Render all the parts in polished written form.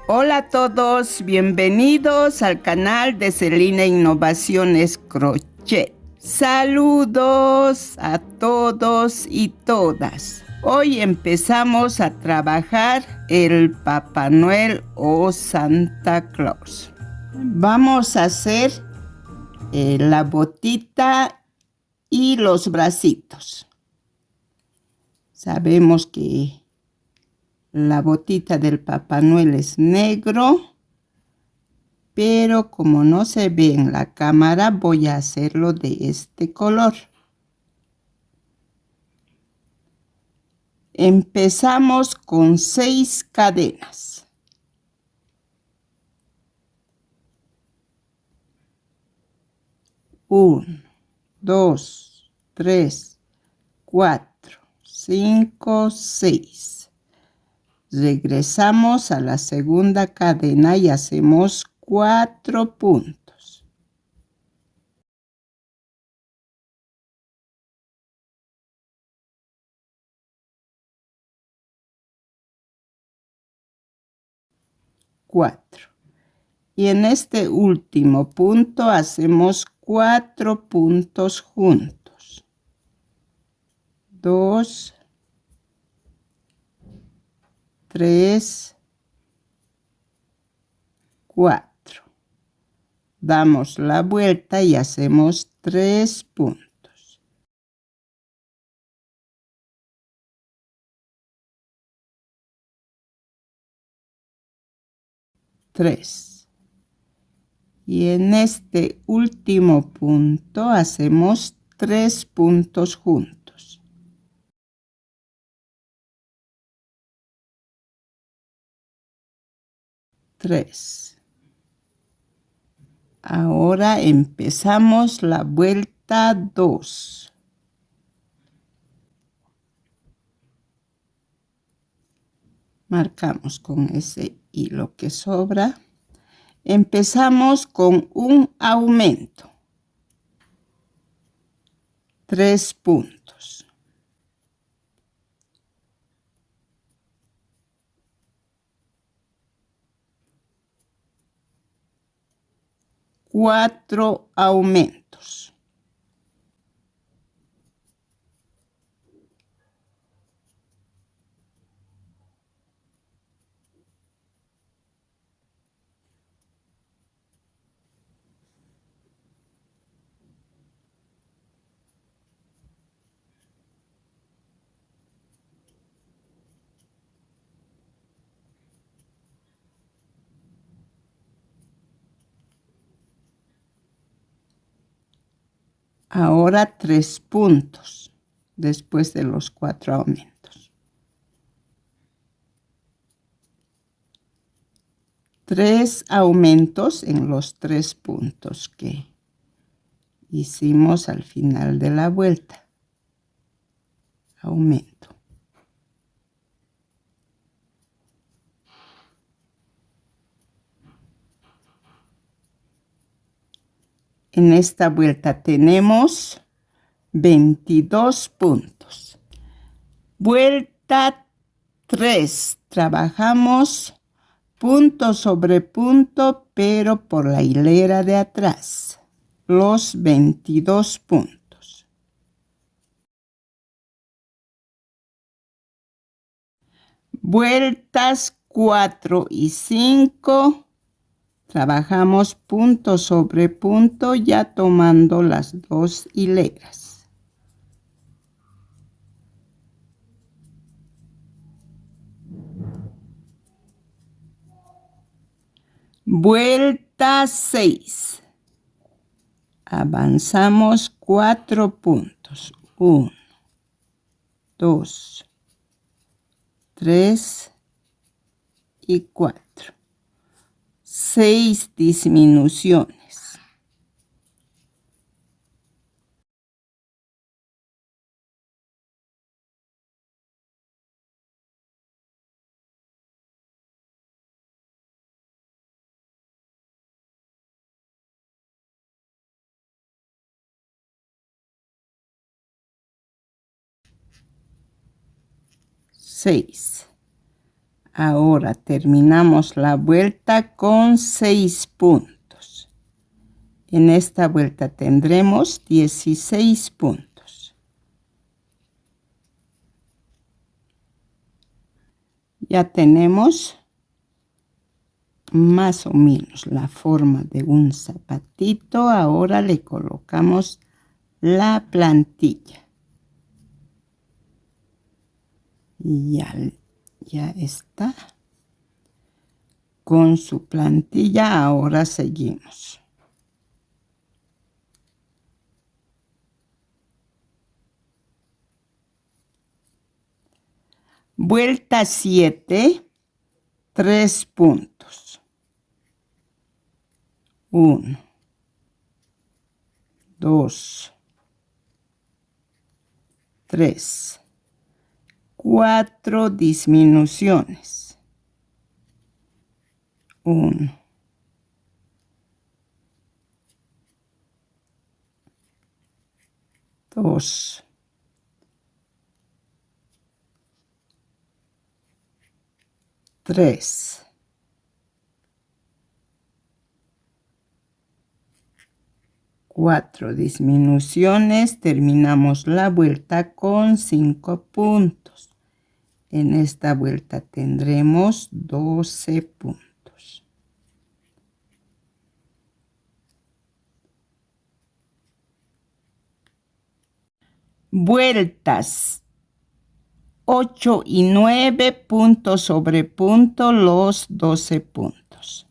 Hola a todos, bienvenidos al canal de Celina Innovaciones Crochet. Saludos a todos y todas. Hoy empezamos a trabajar el Papá Noel o Santa Claus. Vamos a hacer la botita y los bracitos. Sabemos que la botita del Papá Noel es negro, pero como no se ve en la cámara, voy a hacerlo de este color. Empezamos con 6 cadenas. 1, 2, 3, 4, 5, 6. Regresamos a la segunda cadena y hacemos 4 puntos. Y en este último punto hacemos 4 puntos juntos. 2, 3, 4. Damos la vuelta y hacemos 3 puntos. Y en este último punto hacemos 3 puntos juntos. 3. Ahora empezamos la vuelta 2. Marcamos con ese hilo que sobra. Empezamos con un aumento. 3 puntos. 4 aumentos. 3 puntos después de los 4 aumentos. 3 aumentos en los 3 puntos que hicimos al final de la vuelta. Aumento. En esta vuelta tenemos 22 puntos. Vuelta 3. Trabajamos punto sobre punto, pero por la hilera de atrás. Los 22 puntos. Vueltas 4 y 5. Trabajamos punto sobre punto, ya tomando las 2 hileras. Vuelta 6. Avanzamos 4 puntos. 1, 2, 3 y 4. 6 disminuciones. 6. Ahora terminamos la vuelta con 6 puntos. En esta vuelta tendremos 16 puntos. Ya tenemos más o menos la forma de un zapatito. Ahora le colocamos la plantilla. Ya está. Con su plantilla ahora seguimos. Vuelta 7, 3 puntos. 1, 2, 3, 4 disminuciones. 1, 2, 3, 4 disminuciones. Terminamos la vuelta con 5 puntos. En esta vuelta tendremos 12 puntos. Vueltas 8 y 9, punto sobre punto, los 12 puntos.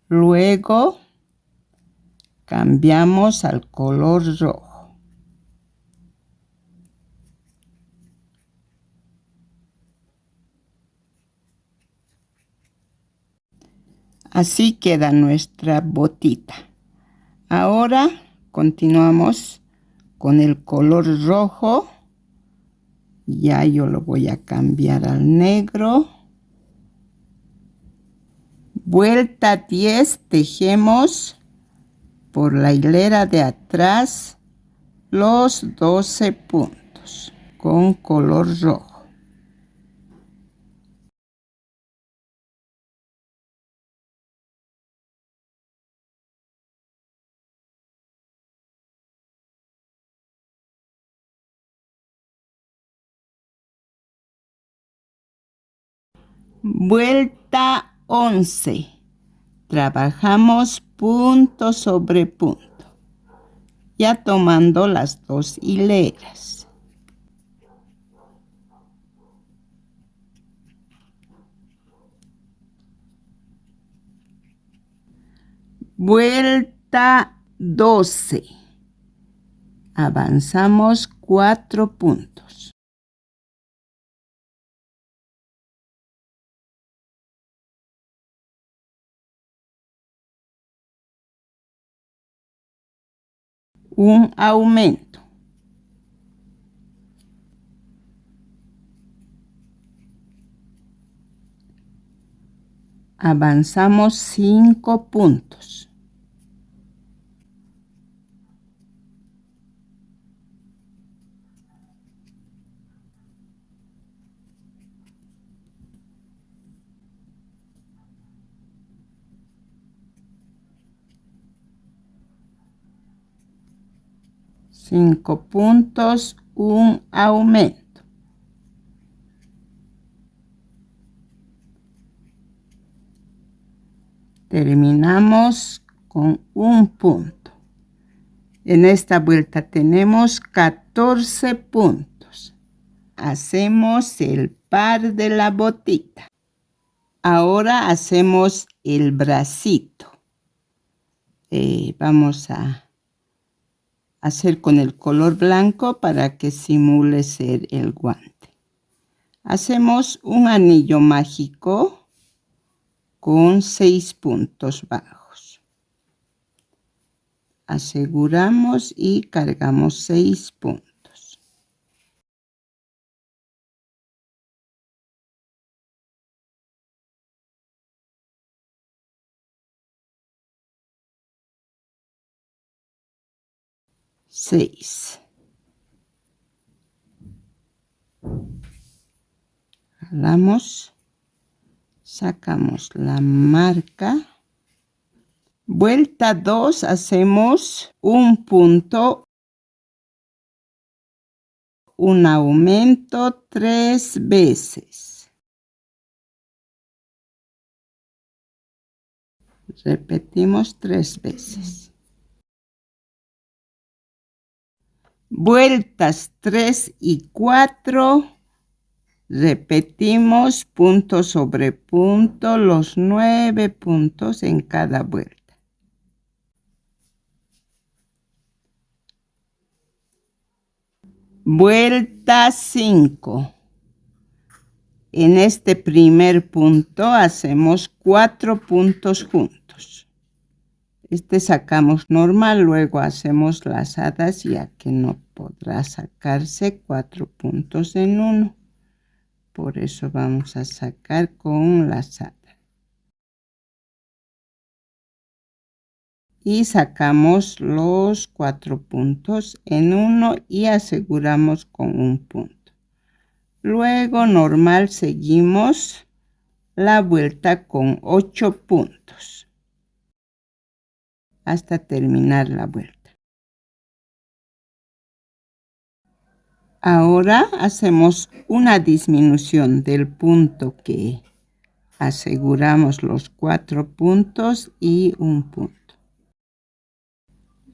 Luego cambiamos al color rojo. Así queda nuestra botita. Ahora continuamos con el color rojo. Ya yo lo voy a cambiar al negro. Vuelta 10, tejemos por la hilera de atrás los 12 puntos con color rojo. Vuelta 11. Trabajamos punto sobre punto, ya tomando las 2 hileras. Vuelta 12. Avanzamos 4 puntos. Un aumento. Avanzamos 5 puntos. Cinco puntos, un aumento. Terminamos con un punto. En esta vuelta tenemos 14 puntos. Hacemos el par de la botita. Ahora hacemos el bracito. Vamos a hacer con el color blanco para que simule ser el guante. Hacemos un anillo mágico con 6 puntos bajos. Aseguramos y cargamos 6 puntos. Seis. Jalamos Sacamos la marca. Vuelta 2 hacemos un punto, un aumento 3 veces. Repetimos 3 veces. Vueltas 3 y 4. Repetimos punto sobre punto los 9 puntos en cada vuelta. Vuelta 5. En este primer punto hacemos 4 puntos juntos. Este sacamos normal, luego hacemos lazadas ya que no podrá sacarse 4 puntos en uno. Por eso vamos a sacar con lazada. Y sacamos los 4 puntos en uno y aseguramos con un punto. Luego normal seguimos la vuelta con 8 puntos hasta terminar la vuelta. Ahora hacemos una disminución del punto que aseguramos los 4 puntos y un punto.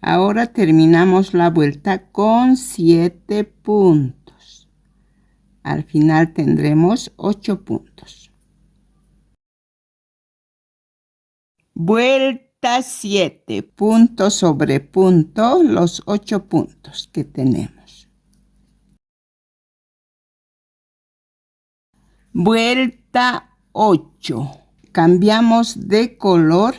Ahora terminamos la vuelta con 7 puntos. Al final tendremos 8 puntos. Vuelta 7, punto sobre punto, los 8 puntos que tenemos. Vuelta 8. Cambiamos de color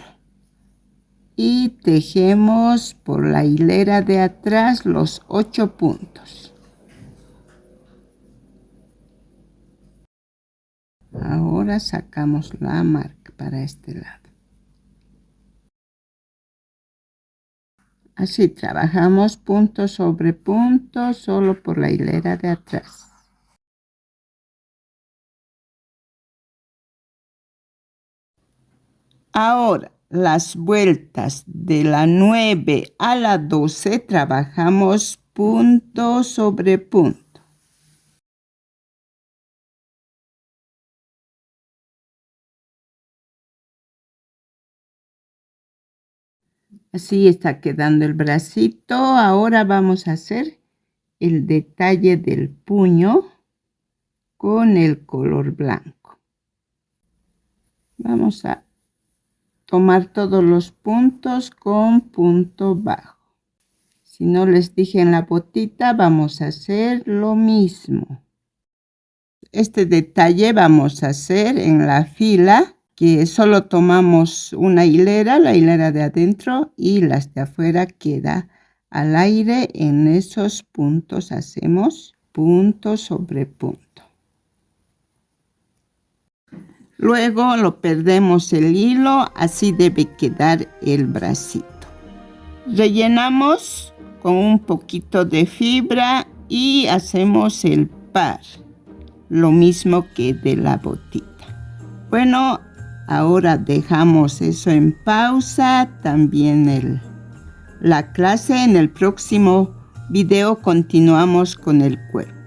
y tejemos por la hilera de atrás los 8 puntos. Ahora sacamos la marca para este lado. Así trabajamos punto sobre punto solo por la hilera de atrás. Ahora, las vueltas de la 9 a la 12 trabajamos punto sobre punto. Así está quedando el bracito. Ahora vamos a hacer el detalle del puño con el color blanco. Vamos a tomar todos los puntos con punto bajo. Si no les dije en la botita, vamos a hacer lo mismo. Este detalle vamos a hacer en la fila, que solo tomamos una hilera, la hilera de adentro, y las de afuera queda al aire. En esos puntos hacemos punto sobre punto. Luego lo perdemos el hilo, así debe quedar el bracito. Rellenamos con un poquito de fibra y hacemos el par, lo mismo que de la botita. Bueno, ahora dejamos eso en pausa, también la clase. En el próximo video continuamos con el cuerpo.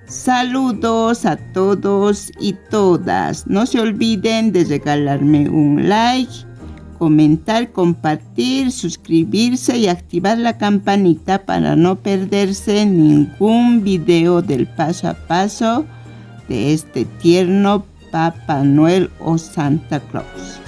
Saludos a todos y todas. No se olviden de regalarme un like, comentar, compartir, suscribirse y activar la campanita para no perderse ningún video del paso a paso de este tierno Papá Noel o Santa Claus.